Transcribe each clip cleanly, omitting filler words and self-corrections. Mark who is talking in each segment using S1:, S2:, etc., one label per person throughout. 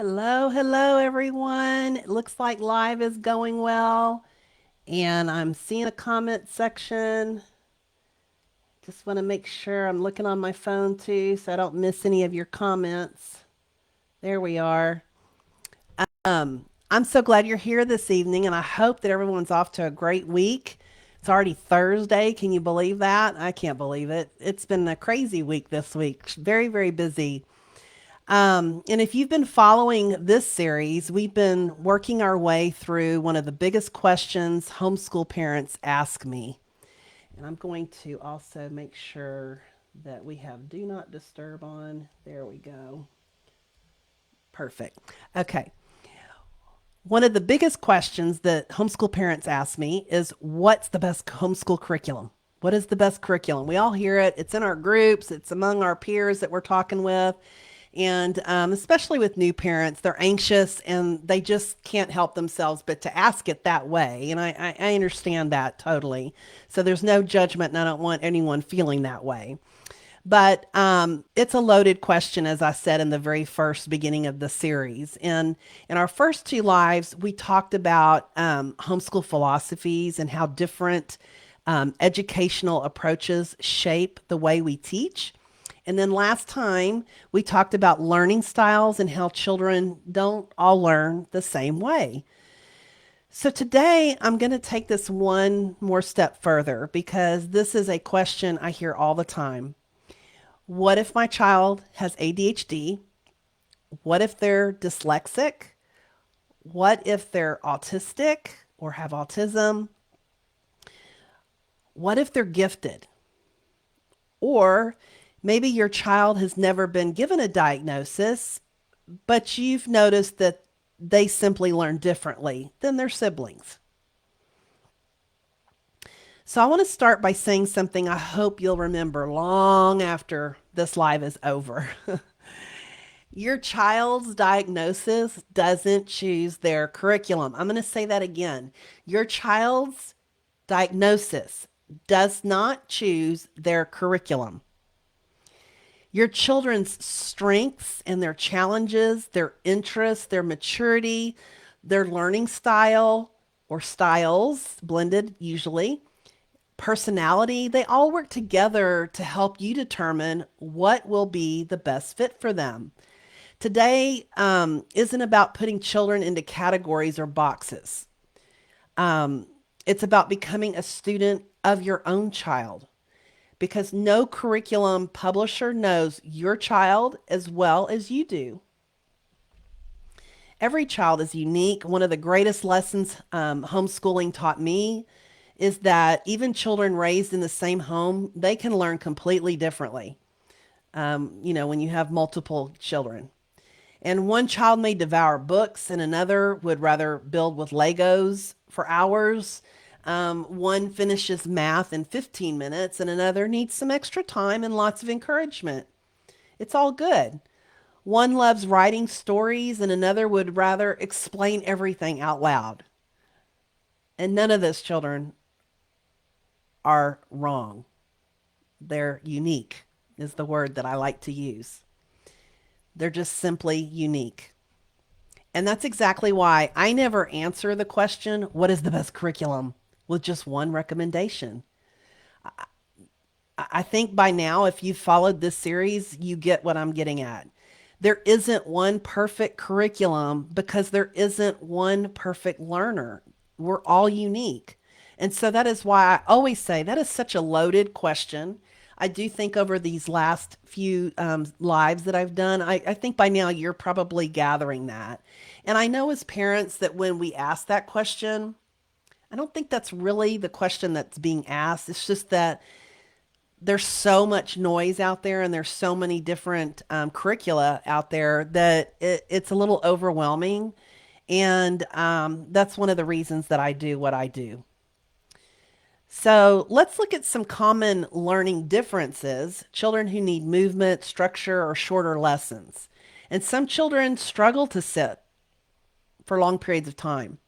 S1: Hello, everyone. It looks like live is going well, and I'm seeing a comment section. Just want to make sure I'm looking on my phone too so I don't miss any of your comments. There we are. I'm so glad you're here this evening, and I hope that everyone's off to a great week. It's already Thursday. Can you believe that? I can't believe it. It's been a crazy week this week. Very, very busy. And if you've been following this series, we've been working our way through one of the biggest questions homeschool parents ask me. And I'm going to also make sure that we have do not disturb on. There we go. Perfect. Okay. One of the biggest questions that homeschool parents ask me is what's the best homeschool curriculum? What is the best curriculum? We all hear it. It's in our groups, it's among our peers that we're talking with. And especially with new parents, they're anxious and they just can't help themselves but to ask it that way. And I understand that totally. So there's no judgment, and I don't want anyone feeling that way. But it's a loaded question, as I said in the very first beginning of the series. And in our first two lives, we talked about homeschool philosophies and how different educational approaches shape the way we teach. And then last time, we talked about learning styles and how children don't all learn the same way. So today, I'm going to take this one more step further because this is a question I hear all the time. What if my child has ADHD? What if they're dyslexic? What if they're autistic or have autism? What if they're gifted? Or maybe your child has never been given a diagnosis, but you've noticed that they simply learn differently than their siblings. So I want to start by saying something I hope you'll remember long after this live is over. Your child's diagnosis doesn't choose their curriculum. I'm going to say that again. Your child's diagnosis does not choose their curriculum. Your children's strengths and their challenges, their interests, their maturity, their learning style or styles, blended usually, personality, they all work together to help you determine what will be the best fit for them. Today isn't about putting children into categories or boxes. It's about becoming a student of your own child because no curriculum publisher knows your child as well as you do. Every child is unique. One of the greatest lessons homeschooling taught me is that even children raised in the same home, they can learn completely differently. When you have multiple children. And one child may devour books, and another would rather build with Legos for hours. One finishes math in 15 minutes, and another needs some extra time and lots of encouragement. It's all good. One loves writing stories, and another would rather explain everything out loud. And none of those children are wrong. They're unique, is the word that I like to use. They're just simply unique. And that's exactly why I never answer the question, what is the best curriculum, with just one recommendation. I think by now, if you've followed this series, you get what I'm getting at. There isn't one perfect curriculum because there isn't one perfect learner. We're all unique. And so that is why I always say that is such a loaded question. I do think over these last few lives that I've done, I think by now you're probably gathering that. And I know as parents that when we ask that question, I don't think that's really the question that's being asked. It's just that there's so much noise out there and there's so many different curricula out there that it's a little overwhelming. And that's one of the reasons that I do what I do. So let's look at some common learning differences. Children who need movement, structure, or shorter lessons. And some children struggle to sit for long periods of time.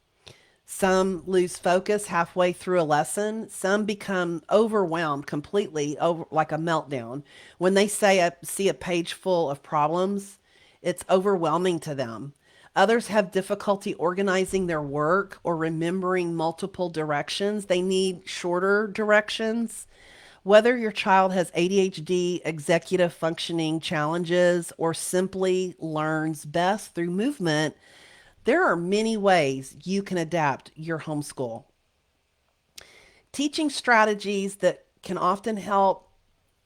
S1: Some lose focus halfway through a lesson. Some become overwhelmed completely, over like a meltdown. When they see a page full of problems, it's overwhelming to them. Others have difficulty organizing their work or remembering multiple directions. They need shorter directions. Whether your child has ADHD, executive functioning challenges, or simply learns best through movement, there are many ways you can adapt your homeschool. Teaching strategies that can often help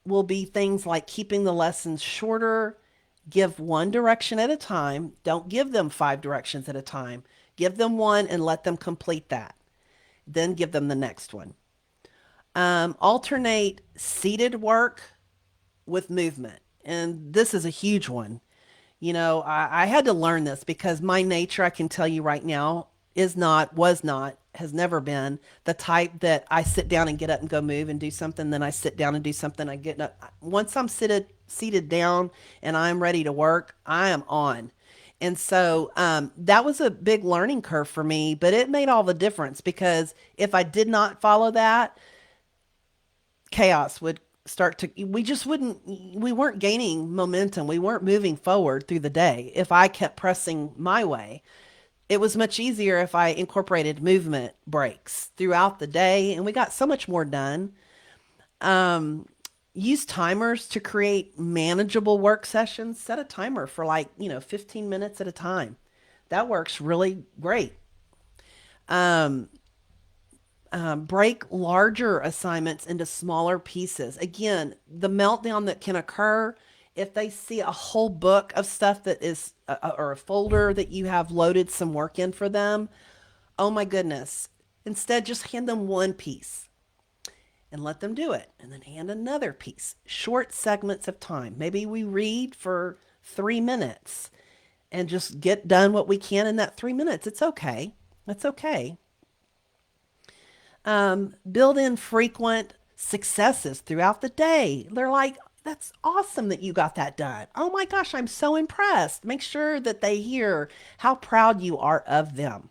S1: will be things like keeping the lessons shorter, give one direction at a time. Don't give them 5 directions at a time. Give them one and let them complete that. Then give them the next one. Alternate seated work with movement. And this is a huge one. I had to learn this because my nature, I can tell you right now, was not, has never been the type that I sit down and get up and go move and do something. Then I sit down and do something. I get up. Once I'm seated down and I'm ready to work, I am on. And so that was a big learning curve for me, but it made all the difference because if I did not follow that, chaos would start to, we weren't gaining momentum. We weren't moving forward through the day. If I kept pressing my way, it was much easier if I incorporated movement breaks throughout the day, and we got so much more done. Use timers to create manageable work sessions. Set a timer for 15 minutes at a time. That works really great. Um, Break larger assignments into smaller pieces. Again, the meltdown that can occur if they see a whole book of stuff that is, or a folder that you have loaded some work in for them. Oh my goodness. Instead, just hand them one piece and let them do it. And then hand another piece. Short segments of time. Maybe we read for 3 minutes and just get done what we can in that 3 minutes. It's okay. That's okay. Build in frequent successes throughout the day. They're like, that's awesome that you got that done. Oh my gosh, I'm so impressed. Make sure that they hear how proud you are of them.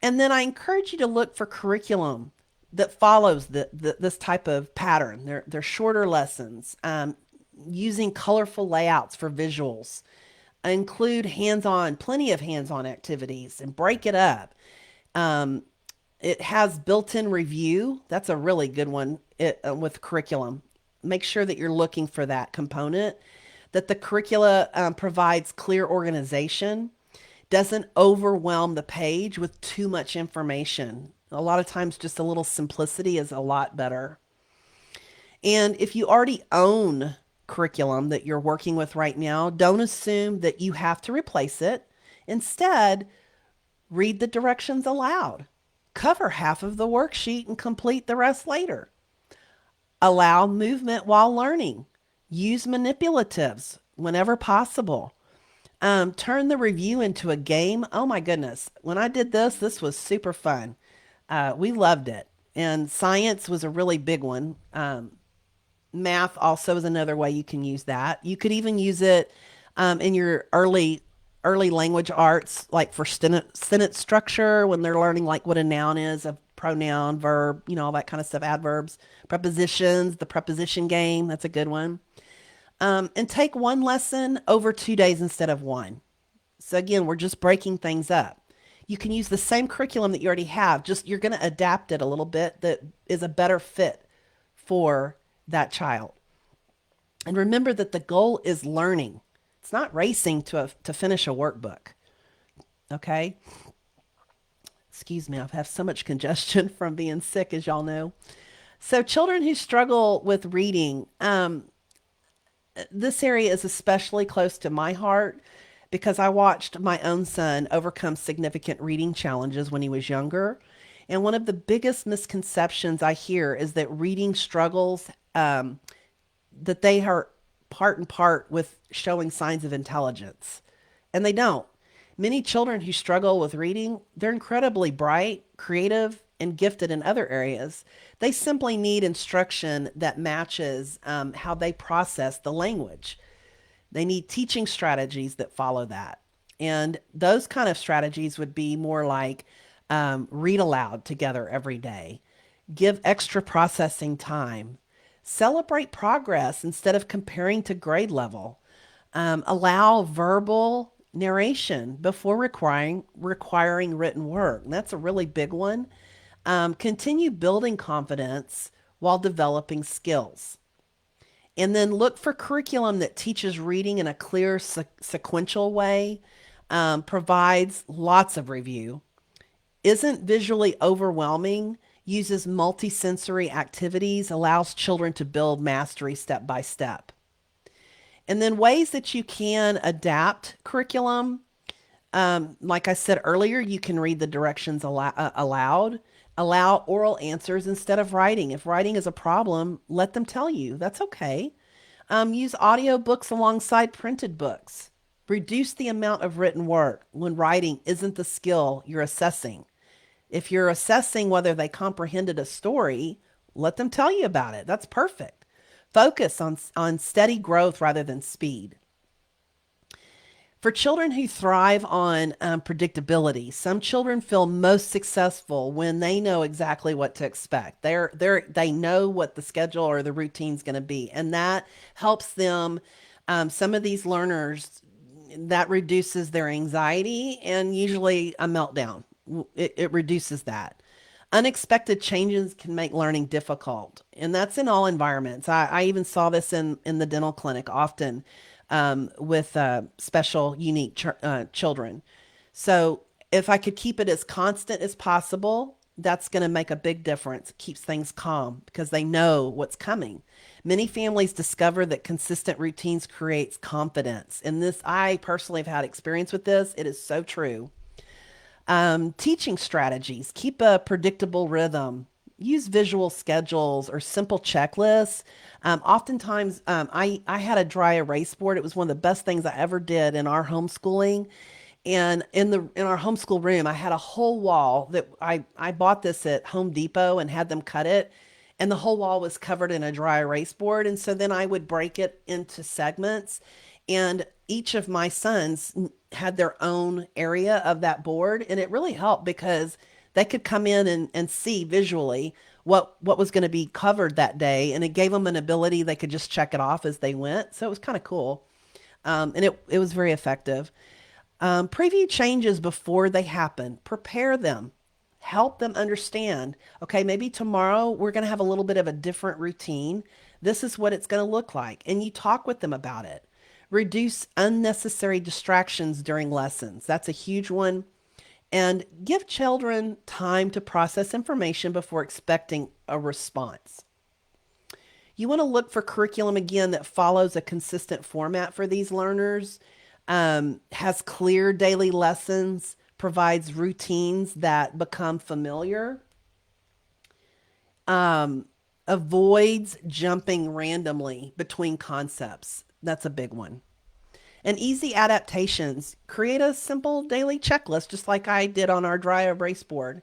S1: And then I encourage you to look for curriculum that follows this type of pattern. They're shorter lessons, using colorful layouts for visuals. Include plenty of hands-on activities and break it up. It has built-in review. That's a really good one with curriculum. Make sure that you're looking for that component, that the curricula provides clear organization, doesn't overwhelm the page with too much information. A lot of times just a little simplicity is a lot better. And if you already own curriculum that you're working with right now, don't assume that you have to replace it. Instead, read the directions aloud. Cover half of the worksheet and complete the rest later. Allow movement while learning. Use manipulatives whenever possible. Turn the review into a game. Oh my goodness. When I did this was super fun. We loved it. And science was a really big one. Math also is another way you can use that. You could even use it in your early language arts, like for sentence structure, when they're learning like what a noun is, a pronoun, verb, all that kind of stuff, adverbs, prepositions, the preposition game. That's a good one. And take one lesson over 2 days instead of one. So again, we're just breaking things up. You can use the same curriculum that you already have, just you're going to adapt it a little bit that is a better fit for that child. And remember that the goal is learning. It's not racing to finish a workbook. Okay? Excuse me, I've had so much congestion from being sick, as y'all know. So children who struggle with reading, this area is especially close to my heart because I watched my own son overcome significant reading challenges when he was younger. And one of the biggest misconceptions I hear is that reading struggles, that they are part and part with showing signs of intelligence. And they don't. Many children who struggle with reading, they're incredibly bright, creative, and gifted in other areas. They simply need instruction that matches how they process the language. They need teaching strategies that follow that. And those kind of strategies would be more like read aloud together every day, give extra processing time, celebrate progress instead of comparing to grade level, allow verbal, narration before requiring written work. And that's a really big one. Continue building confidence while developing skills. And then look for curriculum that teaches reading in a clear sequential way, provides lots of review, isn't visually overwhelming, uses multisensory activities, allows children to build mastery step by step. And then ways that you can adapt curriculum. Like I said earlier, you can read the directions aloud. Allow oral answers instead of writing. If writing is a problem, let them tell you. That's okay. Use audio books alongside printed books. Reduce the amount of written work when writing isn't the skill you're assessing. If you're assessing whether they comprehended a story, let them tell you about it. That's perfect. Focus on steady growth rather than speed. For children who thrive on predictability, some children feel most successful when they know exactly what to expect. They know what the schedule or the routine is going to be, and that helps them. Some of these learners, that reduces their anxiety and usually a meltdown. It reduces that. Unexpected changes can make learning difficult, and that's in all environments. I even saw this in the dental clinic often, with special, unique children. So if I could keep it as constant as possible, that's going to make a big difference. It keeps things calm because they know what's coming. Many families discover that consistent routines creates confidence. And this, I personally have had experience with this. It is so true. Teaching strategies, keep a predictable rhythm, use visual schedules or simple checklists. Oftentimes, I had a dry erase board. It was one of the best things I ever did in our homeschooling. And in our homeschool room, I had a whole wall that I bought this at Home Depot and had them cut it. And the whole wall was covered in a dry erase board. And so then I would break it into segments. And each of my sons had their own area of that board. And it really helped because they could come in and see visually what was going to be covered that day. And it gave them an ability, they could just check it off as they went. So it was kind of cool. And it was very effective. Preview changes before they happen. Prepare them. Help them understand, okay, maybe tomorrow we're going to have a little bit of a different routine. This is what it's going to look like. And you talk with them about it. Reduce unnecessary distractions during lessons. That's a huge one. And give children time to process information before expecting a response. You want to look for curriculum again that follows a consistent format for these learners, has clear daily lessons, provides routines that become familiar, avoids jumping randomly between concepts. That's a big one. And easy adaptations. Create a simple daily checklist, just like I did on our dry erase board.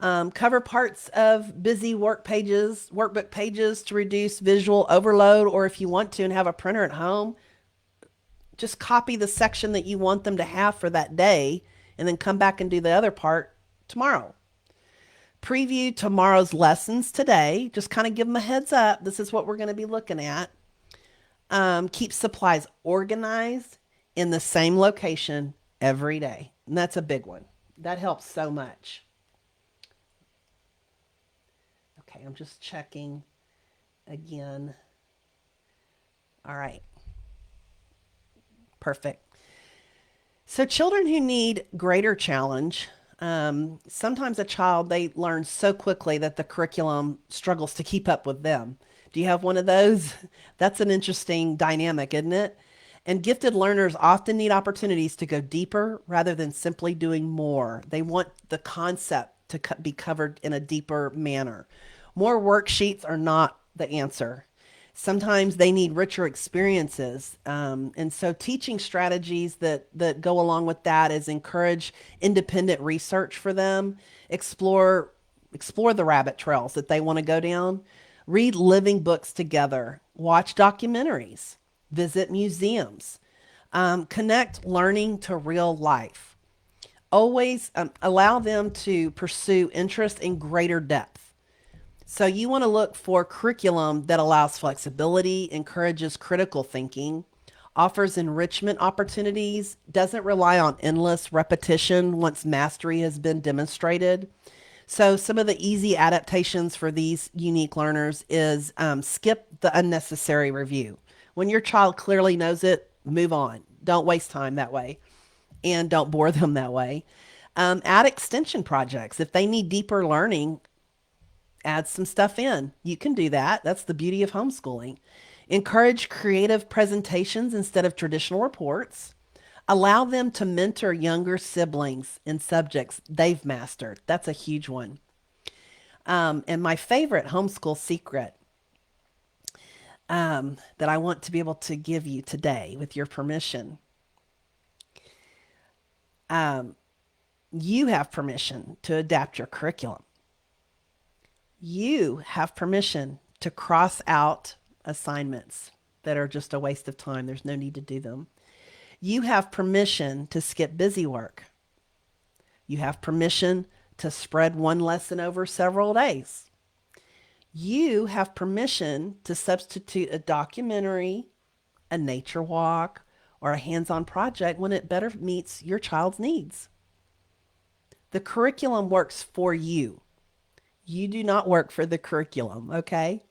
S1: Cover parts of busy workbook pages to reduce visual overload, or if you want to and have a printer at home, just copy the section that you want them to have for that day and then come back and do the other part tomorrow. Preview tomorrow's lessons today. Just kind of give them a heads up. This is what we're going to be looking at. Keep supplies organized in the same location every day. And that's a big one. That helps so much. Okay, I'm just checking again. All right. Perfect. So children who need greater challenge, sometimes a child, they learn so quickly that the curriculum struggles to keep up with them. Do you have one of those? That's an interesting dynamic, isn't it? And gifted learners often need opportunities to go deeper rather than simply doing more. They want the concept to be covered in a deeper manner. More worksheets are not the answer. Sometimes they need richer experiences. And so teaching strategies that go along with that is encourage independent research for them, explore the rabbit trails that they want to go down, read living books together, watch documentaries, visit museums, connect learning to real life. Always allow them to pursue interest in greater depth. So you want to look for curriculum that allows flexibility, encourages critical thinking, offers enrichment opportunities, doesn't rely on endless repetition once mastery has been demonstrated. So, some of the easy adaptations for these unique learners is skip the unnecessary review. When your child clearly knows it, move on. Don't waste time that way and don't bore them that way. Add extension projects. If they need deeper learning, add some stuff in. You can do that. That's the beauty of homeschooling. Encourage creative presentations instead of traditional reports. Allow them to mentor younger siblings in subjects they've mastered. That's a huge one. And my favorite homeschool secret that I want to be able to give you today, with your permission, you have permission to adapt your curriculum. You have permission to cross out assignments that are just a waste of time. There's no need to do them. You have permission to skip busy work. You have permission to spread one lesson over several days. You have permission to substitute a documentary, a nature walk, or a hands-on project when it better meets your child's needs. The curriculum works for you. You do not work for the curriculum, okay?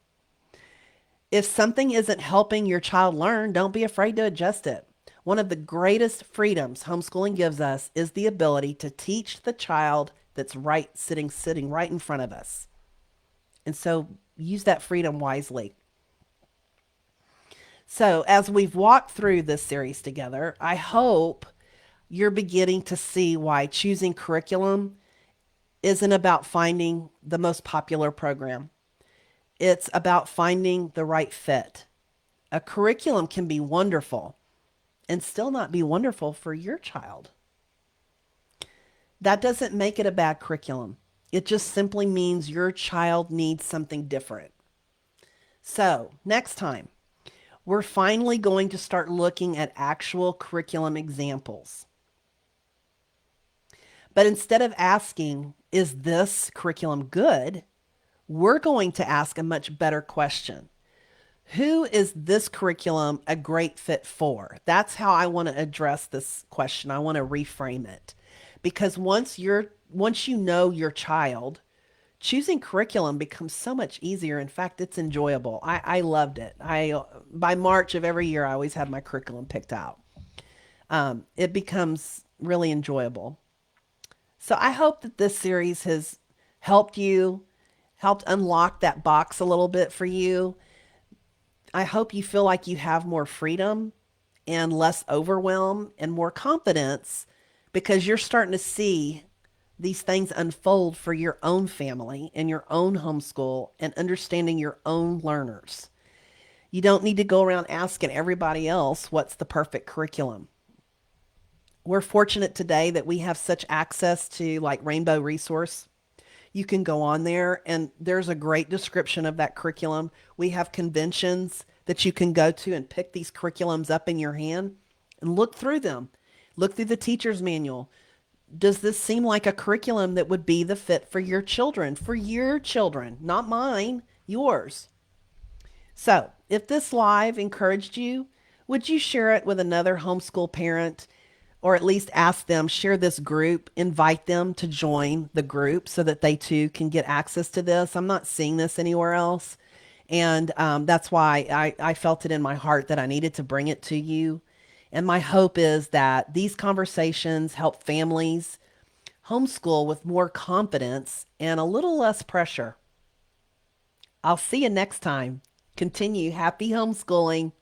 S1: If something isn't helping your child learn, don't be afraid to adjust it. One of the greatest freedoms homeschooling gives us is the ability to teach the child that's sitting right in front of us. And so use that freedom wisely. So as we've walked through this series together, I hope you're beginning to see why choosing curriculum isn't about finding the most popular program. It's about finding the right fit. A curriculum can be wonderful and still not be wonderful for your child. That doesn't make it a bad curriculum. It just simply means your child needs something different. So, next time, we're finally going to start looking at actual curriculum examples. But instead of asking, is this curriculum good? We're going to ask a much better question. Who is this curriculum a great fit for? That's how I want to address this question. I want to reframe it. Because once you know your child, choosing curriculum becomes so much easier. In fact, it's enjoyable. I loved it. By March of every year, I always had my curriculum picked out. It becomes really enjoyable. So I hope that this series has helped unlock that box a little bit for you. I hope you feel like you have more freedom and less overwhelm and more confidence because you're starting to see these things unfold for your own family and your own homeschool and understanding your own learners. You don't need to go around asking everybody else what's the perfect curriculum. We're fortunate today that we have such access to like Rainbow Resource. You can go on there and there's a great description of that curriculum. We have conventions that you can go to and pick these curriculums up in your hand and look through them. Look through the teacher's manual. Does this seem like a curriculum that would be the fit for your children? For your children, not mine, yours. So if this live encouraged you, would you share it with another homeschool parent? Or at least ask them, share this group, invite them to join the group so that they too can get access to this. I'm not seeing this anywhere else. And that's why I felt it in my heart that I needed to bring it to you. And my hope is that these conversations help families homeschool with more confidence and a little less pressure. I'll see you next time. Continue happy homeschooling.